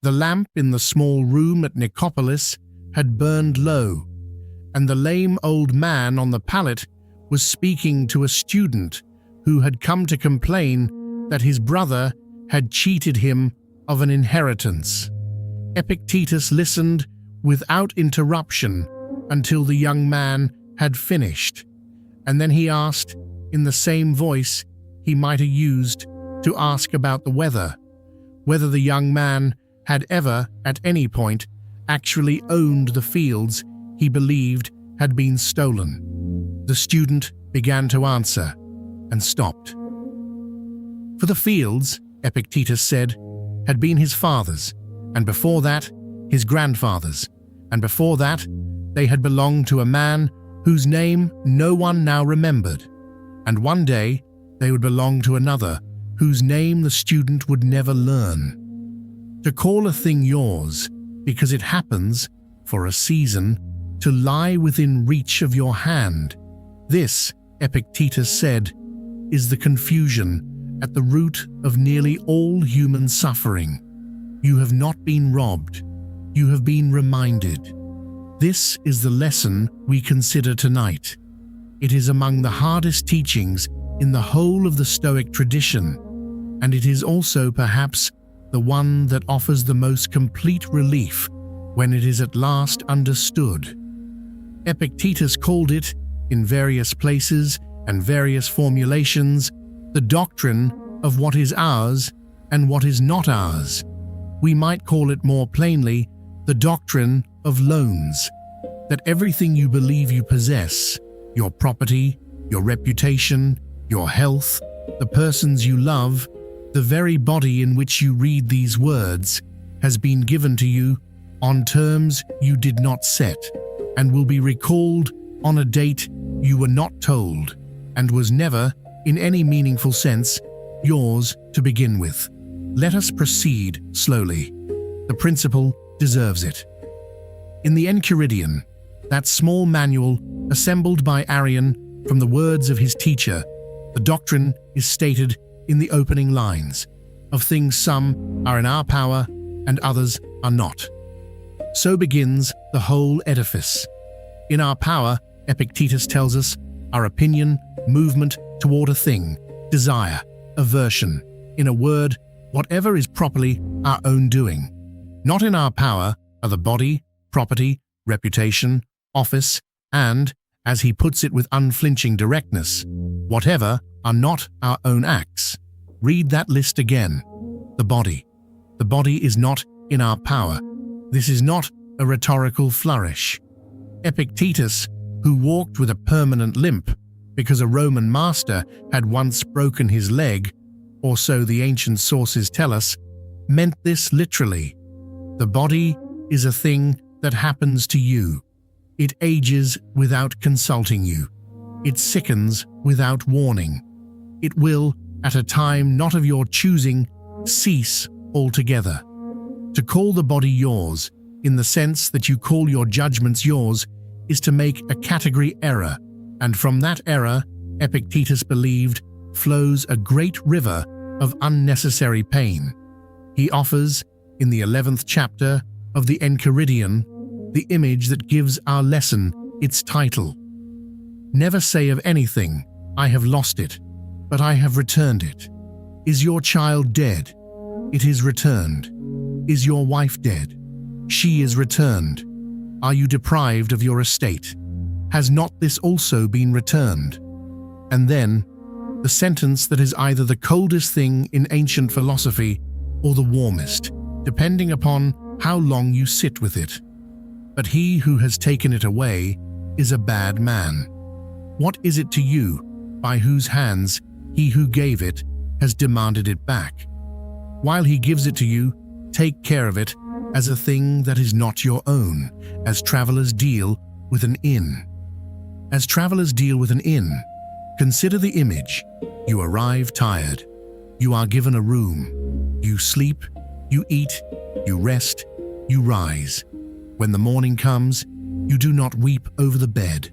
The lamp in the small room at Nicopolis had burned low, and the lame old man on the pallet was speaking to a student who had come to complain that his brother had cheated him of an inheritance. Epictetus listened without interruption until the young man had finished, and then he asked, in the same voice he might have used to ask about the weather, whether the young man had ever, at any point, actually owned the fields he believed had been stolen. The student began to answer and stopped. For the fields, Epictetus said, had been his father's, and before that, his grandfather's, and before that, they had belonged to a man whose name no one now remembered, and one day they would belong to another whose name the student would never learn. To call a thing yours because it happens, for a season, to lie within reach of your hand, this, Epictetus said, is the confusion at the root of nearly all human suffering. You have not been robbed, you have been reminded. This is the lesson we consider tonight. It is among the hardest teachings in the whole of the Stoic tradition, and it is also perhaps the one that offers the most complete relief when it is at last understood. Epictetus called it, in various places and various formulations, the doctrine of what is ours and what is not ours. We might call it more plainly the doctrine of loans, that everything you believe you possess, your property, your reputation, your health, the persons you love, the very body in which you read these words, has been given to you on terms you did not set, and will be recalled on a date you were not told, and was never, in any meaningful sense, yours to begin with. Let us proceed slowly. The principle deserves it. In the Enchiridion, that small manual assembled by Arrian from the words of his teacher, the doctrine is stated in the opening lines, of things some are in our power and others are not. So begins the whole edifice. In our power, Epictetus tells us, our opinion, movement toward a thing, desire, aversion, in a word, whatever is properly our own doing. Not in our power are the body, property, reputation, office, and, as he puts it with unflinching directness, whatever are not our own acts. Read that list again. The body. The body is not in our power. This is not a rhetorical flourish. Epictetus, who walked with a permanent limp because a Roman master had once broken his leg, or so the ancient sources tell us, meant this literally. The body is a thing that happens to you. It ages without consulting you. It sickens without warning. It will, at a time not of your choosing, cease altogether. To call the body yours, in the sense that you call your judgments yours, is to make a category error, and from that error, Epictetus believed, flows a great river of unnecessary pain. He offers, in the 11th chapter of the Enchiridion, the image that gives our lesson its title. Never say of anything, I have lost it, but I have returned it. Is your child dead? It is returned. Is your wife dead? She is returned. Are you deprived of your estate? Has not this also been returned? And then, the sentence that is either the coldest thing in ancient philosophy or the warmest, depending upon how long you sit with it. But he who has taken it away is a bad man. What is it to you, by whose hands he who gave it has demanded it back? While he gives it to you, take care of it as a thing that is not your own, as travelers deal with an inn. As travelers deal with an inn, consider the image. You arrive tired. You are given a room. You sleep, you eat, you rest, you rise. When the morning comes, you do not weep over the bed.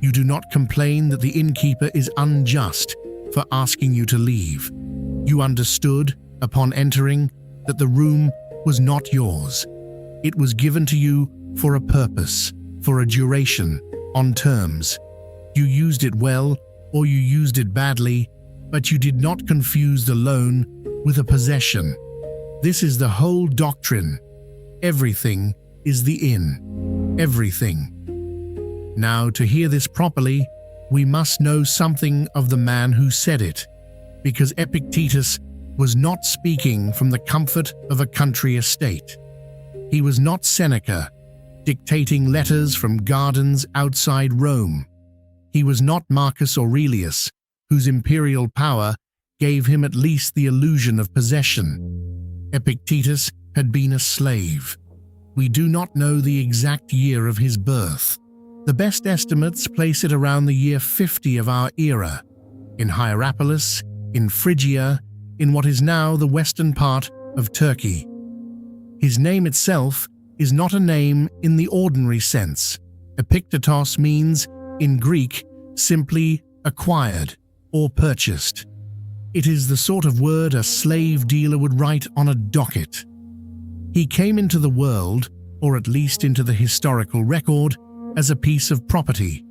You do not complain that the innkeeper is unjust for asking you to leave. You understood, upon entering, that the room was not yours. It was given to you for a purpose, for a duration, on terms. You used it well or you used it badly, but you did not confuse the loan with a possession. This is the whole doctrine. Everything is the in. Everything. Now, to hear this properly, we must know something of the man who said it, because Epictetus was not speaking from the comfort of a country estate. He was not Seneca, dictating letters from gardens outside Rome. He was not Marcus Aurelius, whose imperial power gave him at least the illusion of possession. Epictetus had been a slave. We do not know the exact year of his birth. The best estimates place it around the year 50 of our era, in Hierapolis, in Phrygia, in what is now the western part of Turkey. His name itself is not a name in the ordinary sense. Epictetus means, in Greek, simply acquired or purchased. It is the sort of word a slave dealer would write on a docket. He came into the world, or at least into the historical record, as a piece of property.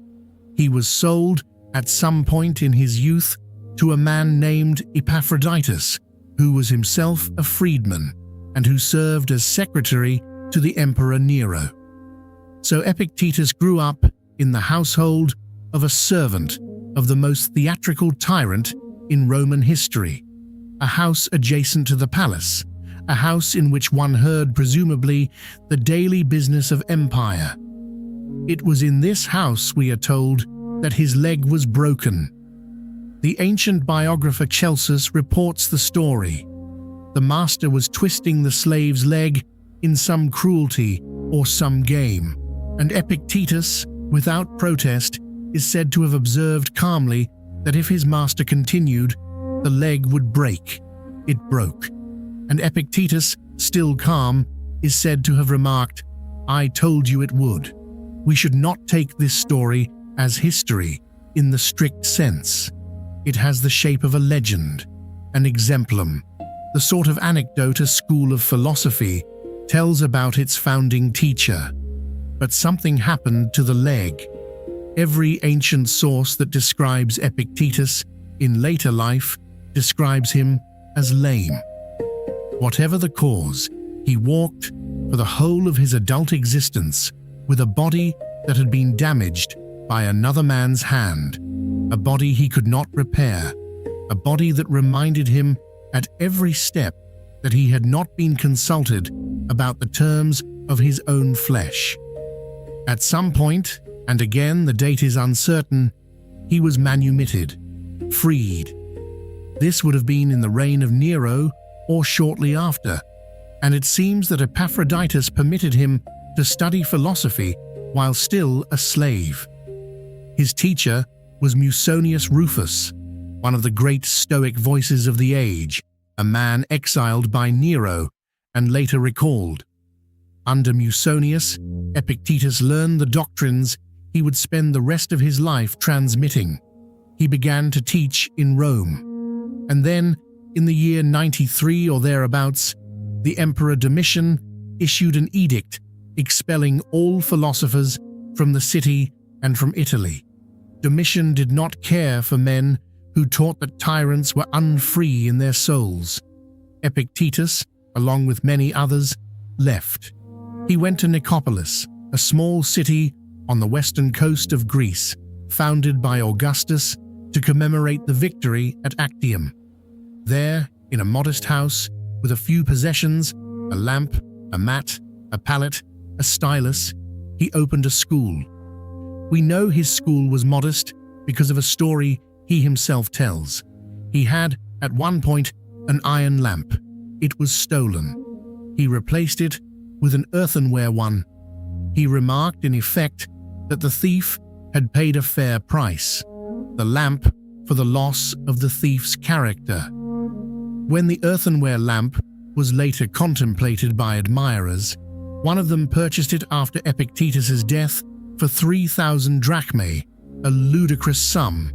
He was sold at some point in his youth to a man named Epictetus, who was himself a freedman and who served as secretary to the Emperor Nero. So Epictetus grew up in the household of a servant of the most theatrical tyrant in Roman history, a house adjacent to the palace, a house in which one heard presumably the daily business of empire. It was in this house, we are told, that his leg was broken. The ancient biographer Celsus reports the story. The master was twisting the slave's leg in some cruelty or some game, and Epictetus, without protest, is said to have observed calmly that if his master continued, the leg would break. It broke. And Epictetus, still calm, is said to have remarked, "I told you it would." We should not take this story as history in the strict sense. It has the shape of a legend, an exemplum, the sort of anecdote a school of philosophy tells about its founding teacher. But something happened to the leg. Every ancient source that describes Epictetus in later life describes him as lame. Whatever the cause, he walked for the whole of his adult existence with a body that had been damaged by another man's hand, a body he could not repair, a body that reminded him at every step that he had not been consulted about the terms of his own flesh. At some point, and again the date is uncertain, he was manumitted, freed. This would have been in the reign of Nero or shortly after, and it seems that Epictetus permitted him to study philosophy while still a slave. His teacher was Musonius Rufus, one of the great Stoic voices of the age, a man exiled by Nero and later recalled. Under Musonius, Epictetus learned the doctrines he would spend the rest of his life transmitting. He began to teach in Rome, and then, in the year 93 or thereabouts, the Emperor Domitian issued an edict expelling all philosophers from the city and from Italy. Domitian did not care for men who taught that tyrants were unfree in their souls. Epictetus, along with many others, left. He went to Nicopolis, a small city on the western coast of Greece, founded by Augustus to commemorate the victory at Actium. There, in a modest house, with a few possessions, a lamp, a mat, a palette, a stylus, he opened a school. We know his school was modest because of a story he himself tells. He had, at one point, an iron lamp. It was stolen. He replaced it with an earthenware one. He remarked, in effect, that the thief had paid a fair price, the lamp for the loss of the thief's character. When the earthenware lamp was later contemplated by admirers, one of them purchased it after Epictetus's death for 3,000 drachmae, a ludicrous sum,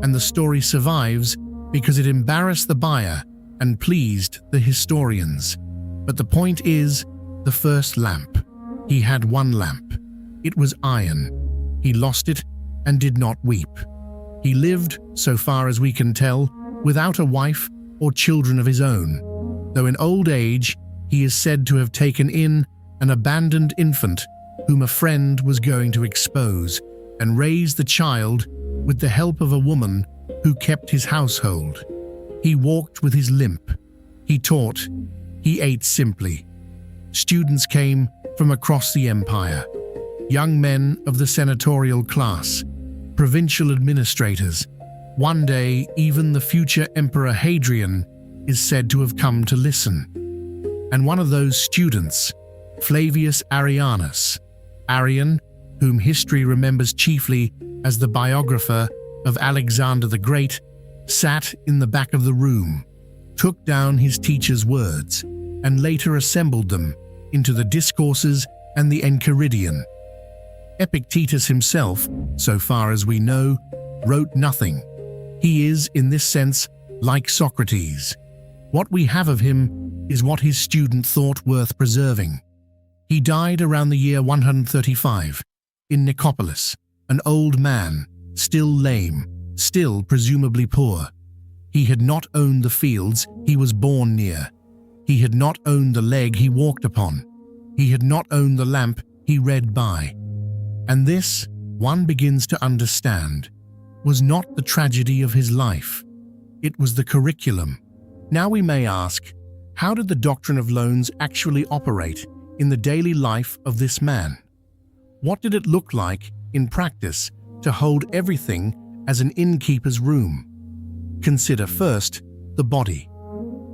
and the story survives because it embarrassed the buyer and pleased the historians. But the point is, the first lamp. He had one lamp. It was iron. He lost it and did not weep. He lived, so far as we can tell, without a wife or children of his own, though in old age he is said to have taken in an abandoned infant whom a friend was going to expose, and raised the child with the help of a woman who kept his household. He walked with his limp. He taught. He ate simply. Students came from across the empire. Young men of the senatorial class, provincial administrators. One day, even the future Emperor Hadrian is said to have come to listen. And one of those students, Flavius Arrianus, Arrian, whom history remembers chiefly as the biographer of Alexander the Great, sat in the back of the room, took down his teacher's words, and later assembled them into the Discourses and the Enchiridion. Epictetus himself, so far as we know, wrote nothing. He is, in this sense, like Socrates. What we have of him is what his student thought worth preserving. He died around the year 135, in Nicopolis, an old man, still lame, still presumably poor. He had not owned the fields he was born near. He had not owned the leg he walked upon. He had not owned the lamp he read by. And this, one begins to understand, was not the tragedy of his life. It was the curriculum. Now we may ask, how did the doctrine of loans actually operate in the daily life of this man? What did it look like, in practice, to hold everything as an innkeeper's room? Consider first the body.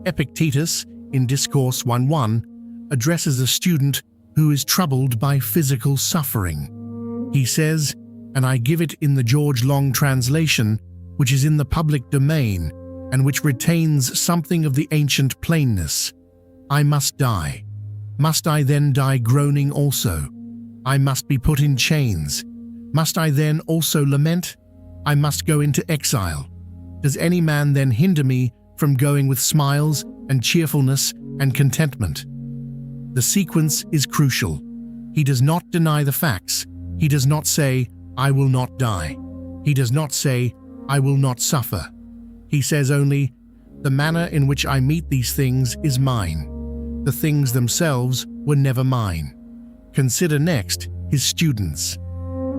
Epictetus, in Discourse 1:1, addresses a student who is troubled by physical suffering. He says, and I give it in the George Long translation, which is in the public domain, and which retains something of the ancient plainness, I must die. Must I then die groaning also? I must be put in chains. Must I then also lament? I must go into exile. Does any man then hinder me from going with smiles and cheerfulness and contentment? The sequence is crucial. He does not deny the facts. He does not say, I will not die. He does not say, I will not suffer. He says only, the manner in which I meet these things is mine. The things themselves were never mine. Consider next his students.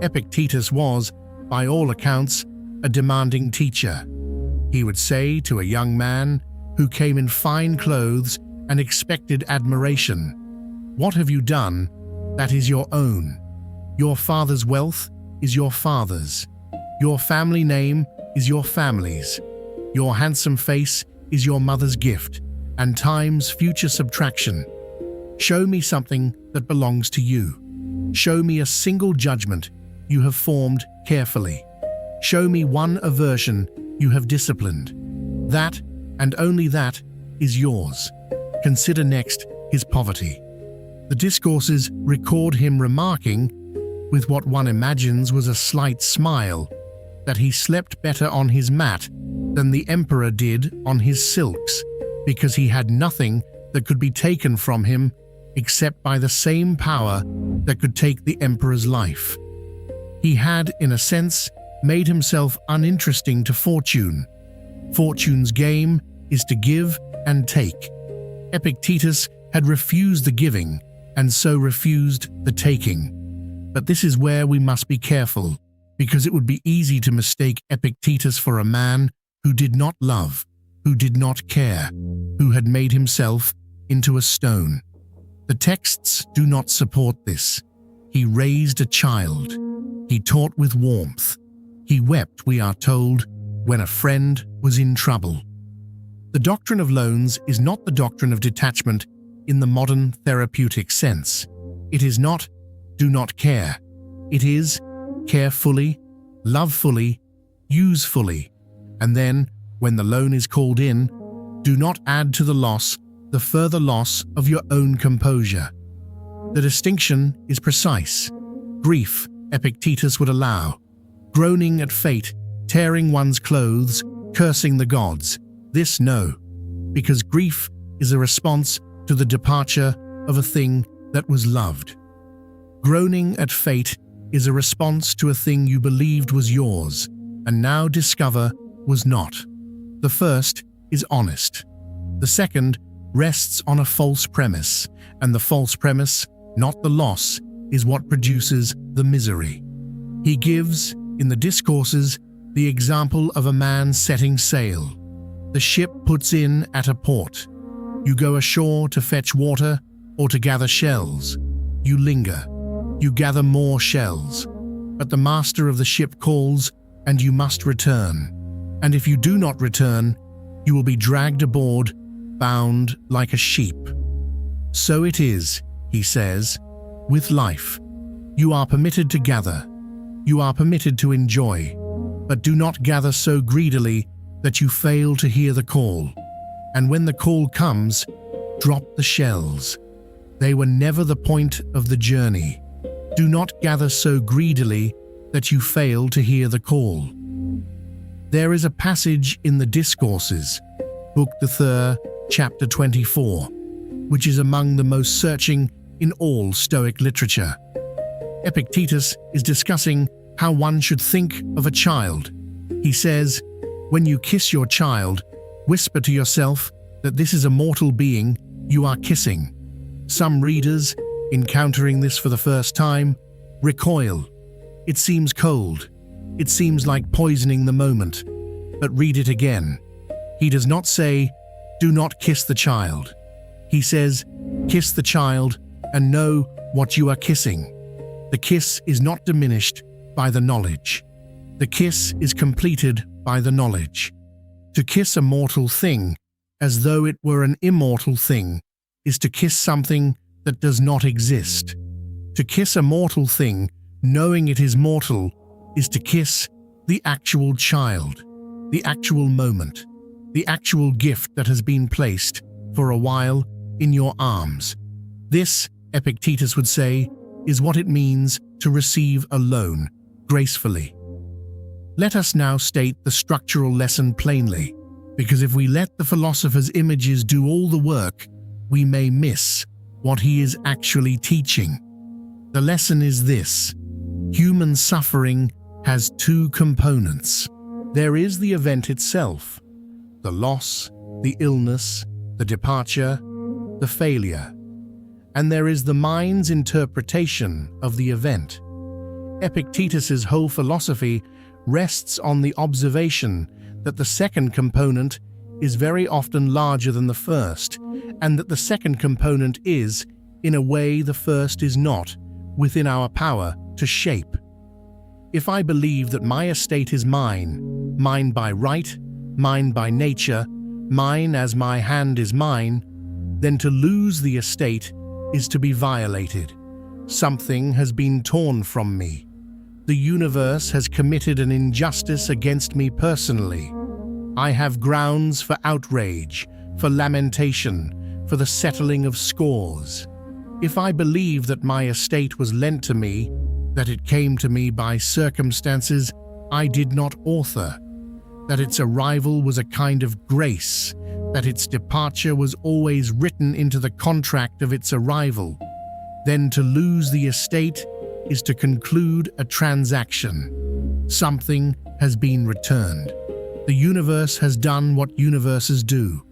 Epictetus was, by all accounts, a demanding teacher. He would say to a young man who came in fine clothes and expected admiration, what have you done? That is your own. Your father's wealth is your father's. Your family name is your family's. Your handsome face is your mother's gift, and time's future subtraction. Show me something that belongs to you. Show me a single judgment you have formed carefully. Show me one aversion you have disciplined. That, and only that, is yours. Consider next his poverty. The Discourses record him remarking, with what one imagines was a slight smile, that he slept better on his mat than the emperor did on his silks, because he had nothing that could be taken from him except by the same power that could take the emperor's life. He had, in a sense, made himself uninteresting to fortune. Fortune's game is to give and take. Epictetus had refused the giving, and so refused the taking. But this is where we must be careful, because it would be easy to mistake Epictetus for a man who did not love, who did not care, who had made himself into a stone. The texts do not support this. He raised a child. He taught with warmth. He wept, we are told, when a friend was in trouble. The doctrine of loans is not the doctrine of detachment in the modern therapeutic sense. It is not, do not care. It is, care fully, love fully, use fully, and then, when the loan is called in, do not add to the loss the further loss of your own composure. The distinction is precise. Grief, Epictetus would allow. Groaning at fate, tearing one's clothes, cursing the gods. This no, because grief is a response to the departure of a thing that was loved. Groaning at fate is a response to a thing you believed was yours, and now discover was not. The first is honest. The second rests on a false premise, and the false premise, not the loss, is what produces the misery. He gives, in the Discourses, the example of a man setting sail. The ship puts in at a port. You go ashore to fetch water or to gather shells. You linger. You gather more shells. But the master of the ship calls, and you must return. And if you do not return, you will be dragged aboard, bound like a sheep. So it is, he says, with life. You are permitted to gather. You are permitted to enjoy. But do not gather so greedily that you fail to hear the call. And when the call comes, drop the shells. They were never the point of the journey. Do not gather so greedily that you fail to hear the call. There is a passage in the Discourses, Book IV, chapter 24, which is among the most searching in all Stoic literature. Epictetus is discussing how one should think of a child. He says, "When you kiss your child, whisper to yourself that this is a mortal being you are kissing." Some readers, encountering this for the first time, recoil. It seems cold. It seems like poisoning the moment. But read it again. He does not say, "Do not kiss the child." He says, "Kiss the child and know what you are kissing." The kiss is not diminished by the knowledge. The kiss is completed by the knowledge. To kiss a mortal thing, as though it were an immortal thing, is to kiss something that does not exist. To kiss a mortal thing, knowing it is mortal, is to kiss the actual child, the actual moment, the actual gift that has been placed, for a while, in your arms. This, Epictetus would say, is what it means to receive a loan, gracefully. Let us now state the structural lesson plainly, because if we let the philosopher's images do all the work, we may miss what he is actually teaching. The lesson is this: human suffering has two components. There is the event itself, the loss, the illness, the departure, the failure. And there is the mind's interpretation of the event. Epictetus's whole philosophy rests on the observation that the second component is very often larger than the first, and that the second component is, in a way the first is not, within our power to shape. If I believe that my estate is mine, mine by right, mine by nature, mine as my hand is mine, then to lose the estate is to be violated. Something has been torn from me. The universe has committed an injustice against me personally. I have grounds for outrage, for lamentation, for the settling of scores. If I believe that my estate was lent to me, that it came to me by circumstances I did not author, that its arrival was a kind of grace, that its departure was always written into the contract of its arrival, then to lose the estate is to conclude a transaction. Something has been returned. The universe has done what universes do.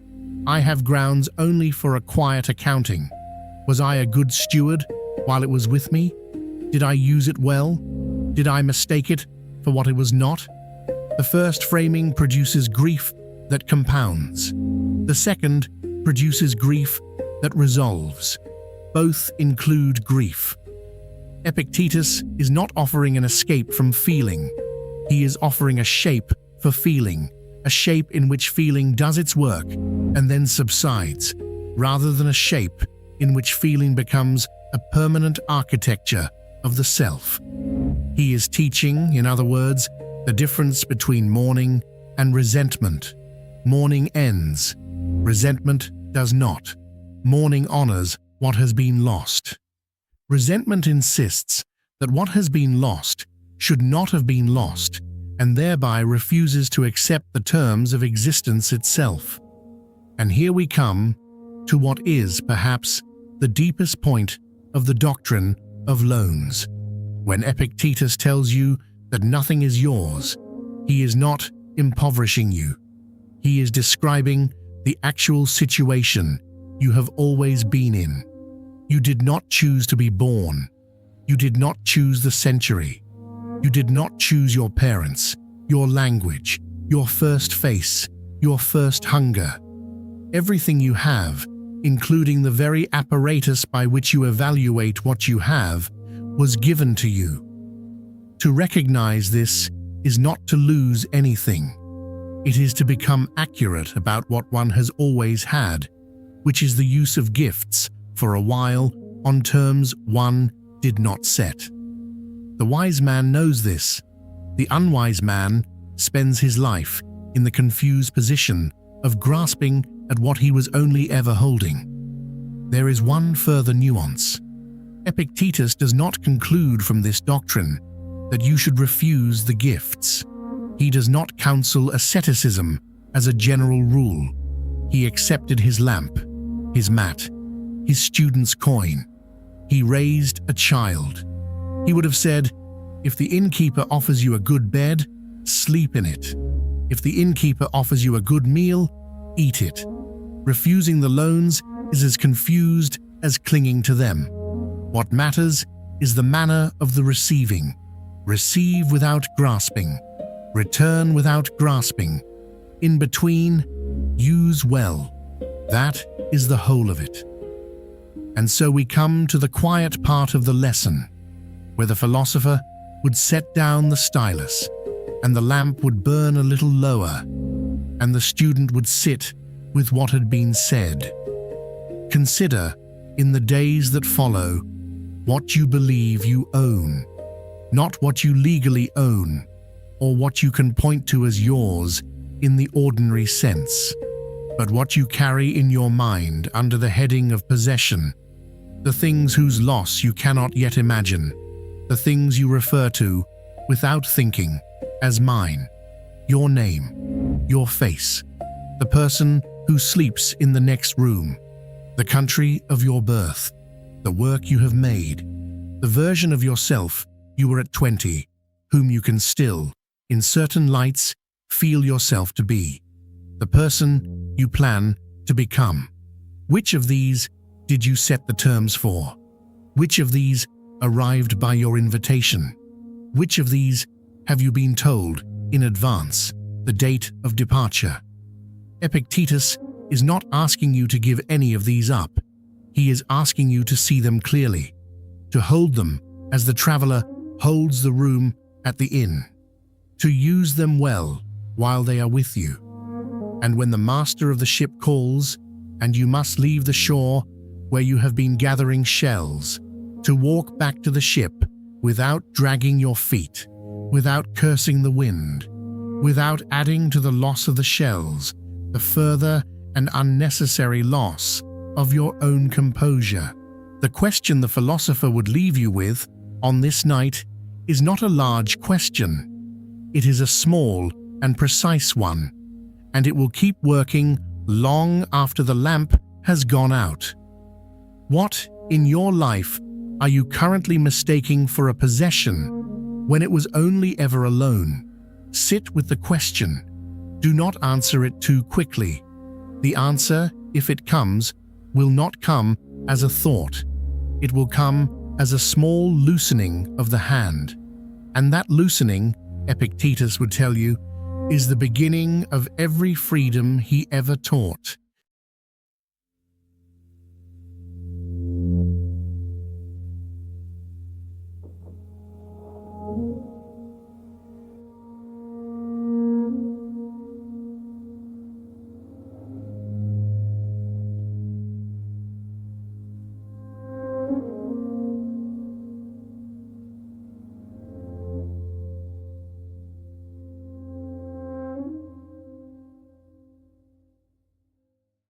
I have grounds only for a quiet accounting. Was I a good steward while it was with me? Did I use it well? Did I mistake it for what it was not? The first framing produces grief that compounds. The second produces grief that resolves. Both include grief. Epictetus is not offering an escape from feeling. He is offering a shape for feeling, a shape in which feeling does its work and then subsides, rather than a shape in which feeling becomes a permanent architecture of the self. He is teaching, in other words, the difference between mourning and resentment. Mourning ends. Resentment does not. Mourning honors what has been lost. Resentment insists that what has been lost should not have been lost, and thereby refuses to accept the terms of existence itself. And here we come to what is, perhaps, the deepest point of the doctrine of loans. When Epictetus tells you that nothing is yours, he is not impoverishing you. He is describing the actual situation you have always been in. You did not choose to be born. You did not choose the century. You did not choose your parents, your language, your first face, your first hunger. Everything you have, including the very apparatus by which you evaluate what you have, was given to you. To recognize this is not to lose anything. It is to become accurate about what one has always had, which is the use of gifts for a while on terms one did not set. The wise man knows this. The unwise man spends his life in the confused position of grasping at what he was only ever holding. There is one further nuance. Epictetus does not conclude from this doctrine that you should refuse the gifts. He does not counsel asceticism as a general rule. He accepted his lamp, his mat, his student's coin. He raised a child. He would have said, if the innkeeper offers you a good bed, sleep in it. If the innkeeper offers you a good meal, eat it. Refusing the loans is as confused as clinging to them. What matters is the manner of the receiving. Receive without grasping. Return without grasping. In between, use well. That is the whole of it. And so we come to the quiet part of the lesson, where the philosopher would set down the stylus, and the lamp would burn a little lower, and the student would sit with what had been said. Consider, in the days that follow, what you believe you own, not what you legally own, or what you can point to as yours in the ordinary sense, but what you carry in your mind under the heading of possession, the things whose loss you cannot yet imagine, the things you refer to, without thinking, as mine, your name, your face, the person who sleeps in the next room, the country of your birth, the work you have made, the version of yourself you were at 20, whom you can still, in certain lights, feel yourself to be, the person you plan to become. Which of these did you set the terms for? Which of these arrived by your invitation? Which of these have you been told in advance the date of departure? Epictetus is not asking you to give any of these up. He is asking you to see them clearly, to hold them as the traveler holds the room at the inn, to use them well while they are with you. And when the master of the ship calls, and you must leave the shore where you have been gathering shells, to walk back to the ship without dragging your feet, without cursing the wind, without adding to the loss of the shells the further and unnecessary loss of your own composure. The question the philosopher would leave you with on this night is not a large question. It is a small and precise one, and it will keep working long after the lamp has gone out. What in your life are you currently mistaking for a possession when it was only ever alone? Sit with the question. Do not answer it too quickly. The answer, if it comes, will not come as a thought. It will come as a small loosening of the hand. And that loosening, Epictetus would tell you, is the beginning of every freedom he ever taught.